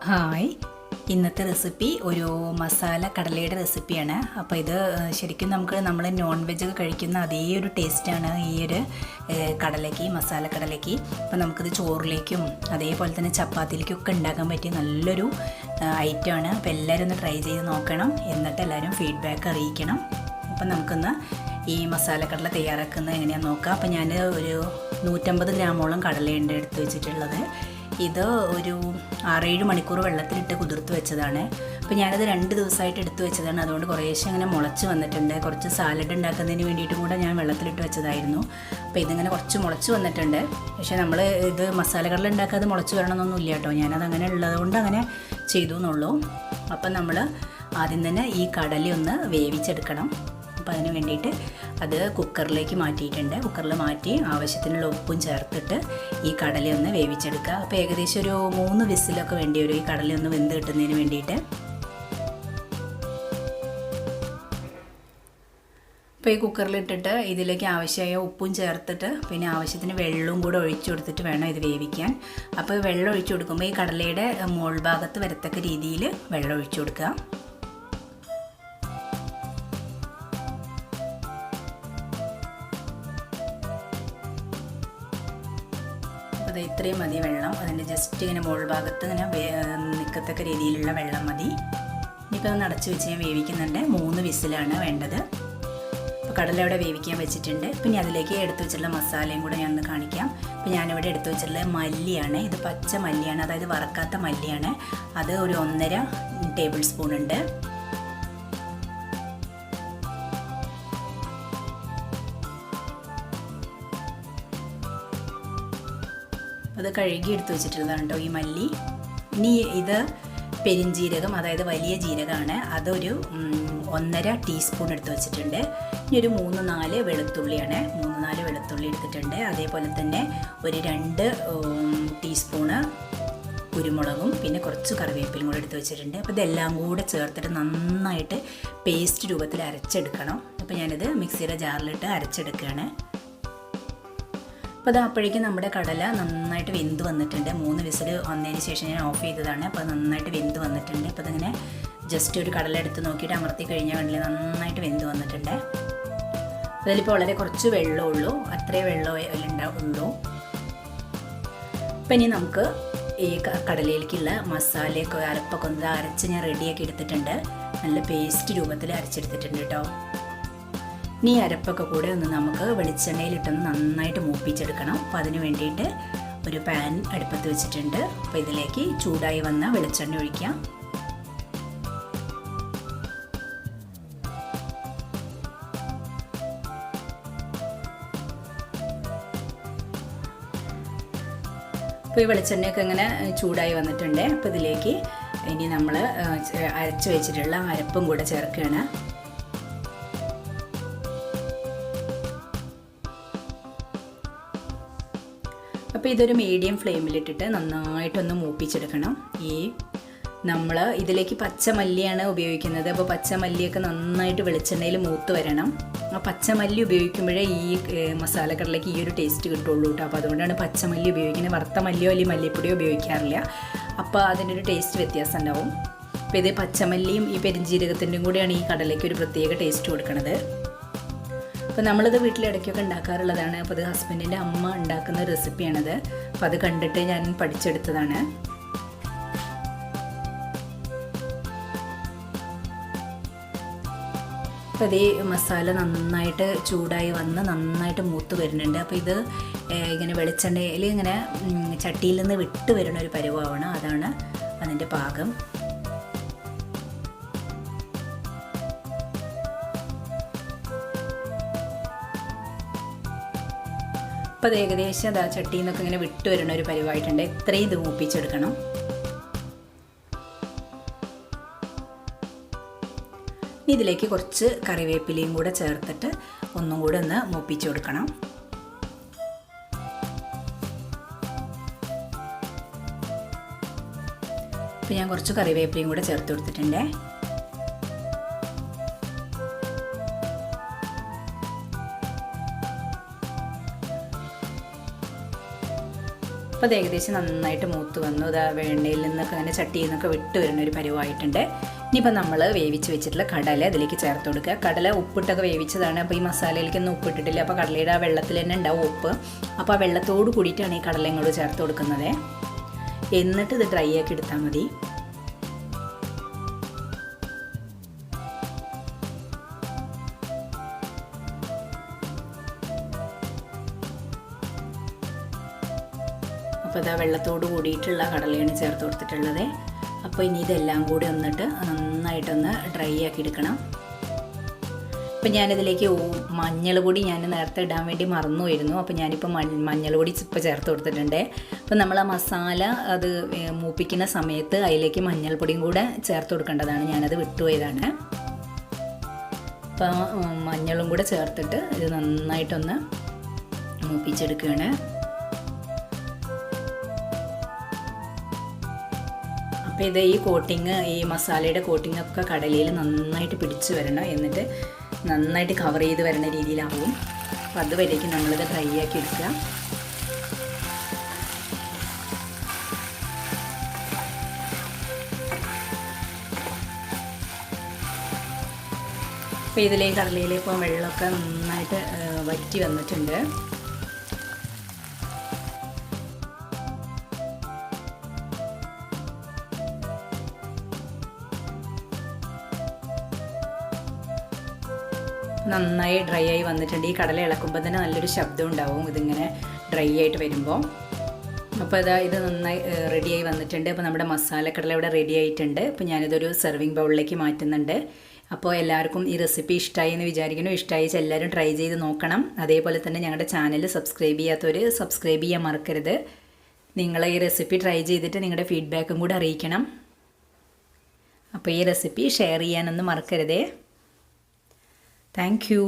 Hi, ഇന്നത്തെ recipe ഒരു മസാല കടലയുടെ റെസിപ്പിയാണ്. അപ്പോൾ ഇത് ശരിക്കും നമ്മൾ നോൺ വെജ് ഒക്കെ കഴിക്കുന്ന അതേ ഒരു ടേസ്റ്റാണ് ഈ ഒരു കടലയ്ക്ക്, മസാല കടലയ്ക്ക്. അപ്പോൾ നമുക്കിത് ചോറിലേക്കും അതേപോലെ തന്നെ ചപ്പാത്തിയിലേക്കും ഒക്കെ ഉണ്ടാക്കാൻ പറ്റിയ നല്ലൊരു ഐറ്റമാണ്. അപ്പോൾ എല്ലാവരും ഒന്ന് ട്രൈ ചെയ്ത് നോക്കണം, എന്നിട്ട് എല്ലാവരും ഫീഡ്ബാക്ക് അറിയിക്കണം. അപ്പം നമുക്കൊന്ന് ഈ മസാല കടല തയ്യാറാക്കുന്നത് എങ്ങനെയാണെന്ന് നോക്കാം. അപ്പോൾ ഞാൻ ഒരു 150 ഗ്രാമോളം കടലയുണ്ട് എടുത്ത് വെച്ചിട്ടുള്ളത്. ഇത് ഒരു 6-7 മണിക്കൂർ വെള്ളത്തിലിട്ട് കുതിർത്ത് വെച്ചതാണ്. അപ്പോൾ ഞാനത് 2 ദിവസമായിട്ട് എടുത്ത് വെച്ചതാണ്. അതുകൊണ്ട് കുറേശ്ശെ അങ്ങനെ മുളച്ച് വന്നിട്ടുണ്ട്. കുറച്ച് സാലഡ് ഉണ്ടാക്കുന്നതിന് വേണ്ടിയിട്ടും കൂടെ ഞാൻ വെള്ളത്തിലിട്ട് വെച്ചതായിരുന്നു. അപ്പോൾ ഇതിങ്ങനെ കുറച്ച് മുളച്ച് വന്നിട്ടുണ്ട്. പക്ഷേ നമ്മൾ ഇത് മസാല കടല ഉണ്ടാക്കാതെ മുളച്ച് വരണമെന്നൊന്നും ഇല്ല കേട്ടോ. ഞാനത് അങ്ങനെ ഉള്ളതുകൊണ്ട് അങ്ങനെ ചെയ്തു എന്നുള്ളൂ. അപ്പം നമ്മൾ ആദ്യം തന്നെ ഈ കടലയൊന്ന് വേവിച്ചെടുക്കണം. അപ്പോൾ അതിന് വേണ്ടിയിട്ട് അത് കുക്കറിലേക്ക് മാറ്റിയിട്ടുണ്ട്. കുക്കറിൽ മാറ്റി ആവശ്യത്തിനുള്ള ഉപ്പും ചേർത്തിട്ട് ഈ കടലയൊന്ന് വേവിച്ചെടുക്കുക. അപ്പോൾ ഏകദേശം ഒരു 3 വിസിലൊക്കെ വേണ്ടി വരും ഈ കടലയൊന്ന് വെന്ത് കിട്ടുന്നതിന് വേണ്ടിയിട്ട്. അപ്പോൾ ഈ കുക്കറിലിട്ടിട്ട് ഇതിലേക്ക് ആവശ്യമായ ഉപ്പും ചേർത്തിട്ട് പിന്നെ ആവശ്യത്തിന് വെള്ളവും കൂടെ ഒഴിച്ചു കൊടുത്തിട്ട് വേണം ഇത് വേവിക്കാൻ. അപ്പോൾ വെള്ളം ഒഴിച്ചു കൊടുക്കുമ്പോൾ ഈ കടലയുടെ മോൾ ഭാഗത്ത് വരത്തക്ക രീതിയിൽ വെള്ളം ഒഴിച്ചു കൊടുക്കുക. അത് ഇത്രയും മതി വെള്ളം. അതിൻ്റെ ജസ്റ്റ് ഇങ്ങനെ മുകൾ ഭാഗത്ത് ഇങ്ങനെ നിൽക്കത്തക്ക രീതിയിലുള്ള വെള്ളം മതി. ഇനിയിപ്പോൾ അത് അടച്ച് വെച്ച് ഞാൻ വേവിക്കുന്നുണ്ട്. 3 വിസിലാണ് വേണ്ടത്. അപ്പോൾ കടല ഇവിടെ വേവിക്കാൻ വെച്ചിട്ടുണ്ട്. പിന്നെ അതിലേക്ക് എടുത്തു വെച്ചിട്ടുള്ള മസാലയും കൂടെ ഞാൻ ഒന്ന് കാണിക്കാം. അപ്പോൾ ഞാനിവിടെ എടുത്തു വെച്ചിട്ടുള്ള മല്ലിയാണ്. ഇത് പച്ച മല്ലിയാണ്, അതായത് വറക്കാത്ത മല്ലിയാണ്. അത് ഒരു 1.5 ടേബിൾ സ്പൂൺ ഉണ്ട്. അത് കഴുകി എടുത്ത് വെച്ചിട്ടുള്ളതാണ് കേട്ടോ ഈ മല്ലി. ഇനി ഇത് പെരിഞ്ജീരകം, അതായത് വലിയ ജീരകമാണ്. അതൊരു 1.5 ടീസ്പൂൺ എടുത്ത് വെച്ചിട്ടുണ്ട്. ഇനി ഒരു 3-4 വെളുത്തുള്ളിയാണ്. 3-4 വെളുത്തുള്ളി എടുത്തിട്ടുണ്ട്. അതേപോലെ തന്നെ ഒരു 2 ടീസ്പൂണ് കുരുമുളകും പിന്നെ കുറച്ച് കറിവേപ്പിലും കൂടെ എടുത്ത് വെച്ചിട്ടുണ്ട്. അപ്പോൾ ഇതെല്ലാം കൂടെ ചേർത്തിട്ട് നന്നായിട്ട് പേസ്റ്റ് രൂപത്തിൽ അരച്ചെടുക്കണം. അപ്പോൾ ഞാനിത് മിക്സിയുടെ ജാറിലിട്ട് അരച്ചെടുക്കുകയാണ്. അപ്പോൾ അത് അപ്പോഴേക്കും നമ്മുടെ കടല നന്നായിട്ട് വെന്ത് വന്നിട്ടുണ്ട്. 3 വിസിൽ വന്നതിന് ശേഷം ഞാൻ ഓഫ് ചെയ്തതാണ്. അപ്പോൾ നന്നായിട്ട് വെന്ത് വന്നിട്ടുണ്ട്. അപ്പോൾ അതിങ്ങനെ ജസ്റ്റ് ഒരു കടല എടുത്ത് നോക്കിയിട്ട് അമർത്തി കഴിഞ്ഞാൽ കണ്ടില്ലേ നന്നായിട്ട് വെന്ത് വന്നിട്ടുണ്ട്. അതിലിപ്പോൾ വളരെ കുറച്ച് വെള്ളമുള്ളൂ, അത്രേ വെള്ളം ഉള്ളൂ. അപ്പം ഇനി നമുക്ക് ഈ കടലയിലേക്കുള്ള മസാലയൊക്കെ അരപ്പൊക്കെ ഒന്ന് അരച്ച് ഞാൻ റെഡിയാക്കി എടുത്തിട്ടുണ്ട്. നല്ല പേസ്റ്റ് രൂപത്തിൽ അരച്ചെടുത്തിട്ടുണ്ട് കേട്ടോ. ഇനി അരപ്പൊക്കെ കൂടെ ഒന്ന് നമുക്ക് വെളിച്ചെണ്ണയിലിട്ടൊന്ന് നന്നായിട്ട് മൂപ്പിച്ചെടുക്കണം. അപ്പോൾ അതിന് വേണ്ടിയിട്ട് ഒരു പാൻ അടുപ്പത്ത് വെച്ചിട്ടുണ്ട്. അപ്പോൾ ഇതിലേക്ക് ചൂടായി വന്ന വെളിച്ചെണ്ണ ഒഴിക്കാം. അപ്പോൾ ഈ വെളിച്ചെണ്ണയൊക്കെ ഇങ്ങനെ ചൂടായി വന്നിട്ടുണ്ട്. അപ്പോൾ ഇതിലേക്ക് ഇനി നമ്മൾ അരച്ച് വെച്ചിട്ടുള്ള അരപ്പും കൂടെ ചേർക്കുകയാണ്. അപ്പോൾ ഇതൊരു മീഡിയം ഫ്ലെയിമിലിട്ടിട്ട് നന്നായിട്ടൊന്ന് മൂപ്പിച്ചെടുക്കണം. നമ്മൾ ഇതിലേക്ക് പച്ചമല്ലിയാണ് ഉപയോഗിക്കുന്നത്. അപ്പോൾ പച്ചമല്ലിയൊക്കെ നന്നായിട്ട് വെളിച്ചെണ്ണയിൽ മൂത്ത് വരണം. ആ പച്ചമല്ലി ഉപയോഗിക്കുമ്പോഴേ ഈ മസാലക്കടലേക്ക് ഈ ഒരു ടേസ്റ്റ് കിട്ടുള്ളൂ കേട്ടോ. അപ്പോൾ അതുകൊണ്ടാണ് പച്ചമല്ലി ഉപയോഗിക്കുന്നത്. വറുത്ത മല്ലിയോ അല്ലെങ്കിൽ മല്ലിപ്പൊടിയോ ഉപയോഗിക്കാറില്ല. അപ്പോൾ അതിൻ്റെ ഒരു ടേസ്റ്റ് വ്യത്യാസം ഉണ്ടാവും. അപ്പോൾ ഇത് പച്ചമല്ലിയും ഈ പെരിഞ്ജീരകത്തിൻ്റെയും കൂടെയാണ് ഈ കടലയ്ക്ക് ഒരു പ്രത്യേക ടേസ്റ്റ് കൊടുക്കുന്നത്. അപ്പോൾ നമ്മളിത് വീട്ടിലിടയ്ക്കൊക്കെ ഉണ്ടാക്കാറുള്ളതാണ്. അപ്പോൾ ഇത് ഹസ്ബൻഡിൻ്റെ അമ്മ ഉണ്ടാക്കുന്ന റെസിപ്പിയാണത്. അപ്പോൾ അത് കണ്ടിട്ട് ഞാൻ പഠിച്ചെടുത്തതാണ്. അപ്പോൾ ഇതേ മസാല നന്നായിട്ട് ചൂടായി വന്ന് നന്നായിട്ട് മൂത്ത് വരുന്നുണ്ട്. അപ്പോൾ ഇത് ഇങ്ങനെ വെളിച്ചെണ്ണയിൽ ഇങ്ങനെ ചട്ടിയിൽ നിന്ന് വിട്ട് വരുന്ന ഒരു പരുവമാണ്. അതാണ് അതിൻ്റെ പാകം. അപ്പോൾ അത് ഏകദേശം അതാ ചട്ടിയിൽ നിന്നൊക്കെ ഇങ്ങനെ വിട്ട് വരുന്ന ഒരു പരിവായിട്ടുണ്ട്. ഇത്രയും ഇത് മൂപ്പിച്ചെടുക്കണം. ഇതിലേക്ക് കുറച്ച് കറിവേപ്പിലയും കൂടെ ചേർത്തിട്ട് ഒന്നും കൂടെ ഒന്ന് മൂപ്പിച്ച് കൊടുക്കണം. അപ്പോൾ ഞാൻ കുറച്ച് കറിവേപ്പിലയും കൂടെ ചേർത്ത് കൊടുത്തിട്ടുണ്ട്. അപ്പോൾ അപ്പോൾ അത് ഏകദേശം നന്നായിട്ട് മൂത്ത് വന്നു. അത് എണ്ണയിൽ നിന്നൊക്കെ അങ്ങനെ ചട്ടിയിൽ നിന്നൊക്കെ വിട്ട് വരുന്ന ഒരു പരുവായിട്ടുണ്ട്. ഇനിയിപ്പോൾ നമ്മൾ വേവിച്ച് വെച്ചിട്ടുള്ള കടല അതിലേക്ക് ചേർത്ത് കൊടുക്കുക. കടല ഉപ്പിട്ടൊക്കെ വേവിച്ചതാണ്. അപ്പോൾ ഈ മസാലയിലേക്കൊന്നും ഉപ്പിട്ടിട്ടില്ല. അപ്പോൾ കടലയുടെ ആ വെള്ളത്തിൽ തന്നെ ഉണ്ടാവും ഉപ്പ്. അപ്പോൾ ആ വെള്ളത്തോട് കൂടിയിട്ടാണ് ഈ കടല ഇങ്ങോട്ട് ചേർത്ത് കൊടുക്കുന്നത്. എന്നിട്ട് ഇത് ഡ്രൈ ആക്കി എടുത്താൽ മതി. അപ്പോൾ ഇതാ വെള്ളത്തോട് കൂടിയിട്ടുള്ള കടലയാണ് ചേർത്ത് കൊടുത്തിട്ടുള്ളത്. അപ്പോൾ ഇനി ഇതെല്ലാം കൂടി വന്നിട്ട് നന്നായിട്ടൊന്ന് ഡ്രൈ ആക്കി എടുക്കണം. അപ്പോൾ ഞാനിതിലേക്ക് മഞ്ഞൾ പൊടി ഞാൻ നേരത്തെ ഇടാൻ വേണ്ടി മറന്നുപോയിരുന്നു. അപ്പോൾ ഞാനിപ്പോൾ മഞ്ഞൾ പൊടി ഇപ്പോൾ ചേർത്ത് കൊടുത്തിട്ടുണ്ട്. അപ്പോൾ നമ്മൾ ആ മസാല അത് മൂപ്പിക്കുന്ന സമയത്ത് അതിലേക്ക് മഞ്ഞൾപ്പൊടിയും കൂടെ ചേർത്ത് കൊടുക്കേണ്ടതാണ്. ഞാനത് വിട്ടുപോയതാണ്. അപ്പോൾ മഞ്ഞളും കൂടെ ചേർത്തിട്ട് ഇത് നന്നായിട്ടൊന്ന് മൂപ്പിച്ചെടുക്കുകയാണ്. അപ്പോൾ ഇത് ഈ കോട്ടിങ്, ഈ മസാലയുടെ കോട്ടിങ്ങൊക്കെ കടലയിൽ നന്നായിട്ട് പിടിച്ച് വരണം. എന്നിട്ട് നന്നായിട്ട് കവർ ചെയ്ത് വരുന്ന രീതിയിലാവും. അപ്പോൾ അതുവരേക്കും നമ്മളിത് ഡ്രൈ ആക്കി എടുക്കുക. അപ്പോൾ ഇതിലെ കടലയിൽ ഇപ്പോൾ വെള്ളമൊക്കെ നന്നായിട്ട് വറ്റി വന്നിട്ടുണ്ട്. നന്നായി ഡ്രൈ ആയി വന്നിട്ടുണ്ട്. ഈ കടല ഇളക്കുമ്പോൾ തന്നെ നല്ലൊരു ശബ്ദം ഉണ്ടാവും ഇതിങ്ങനെ ഡ്രൈ ആയിട്ട് വരുമ്പോൾ. അപ്പോൾ ഇത് നന്നായി റെഡിയായി വന്നിട്ടുണ്ട്. അപ്പോൾ നമ്മുടെ മസാലക്കടല ഇവിടെ റെഡി ആയിട്ടുണ്ട്. അപ്പോൾ ഞാനിതൊരു സെർവിങ് ബൗളിലേക്ക് മാറ്റുന്നുണ്ട്. അപ്പോൾ എല്ലാവർക്കും ഈ റെസിപ്പി ഇഷ്ടമായി എന്ന് വിചാരിക്കുന്നു. ഇഷ്ടമായി എല്ലാവരും ട്രൈ ചെയ്ത് നോക്കണം. അതേപോലെ തന്നെ ഞങ്ങളുടെ ചാനൽ സബ്സ്ക്രൈബ് ചെയ്യാത്തവർ സബ്സ്ക്രൈബ് ചെയ്യാൻ മറക്കരുത്. നിങ്ങൾ ഈ റെസിപ്പി ട്രൈ ചെയ്തിട്ട് നിങ്ങളുടെ ഫീഡ്ബാക്കും കൂടെ അറിയിക്കണം. അപ്പോൾ ഈ റെസിപ്പി ഷെയർ ചെയ്യാനൊന്നും മറക്കരുതേ. Thank you.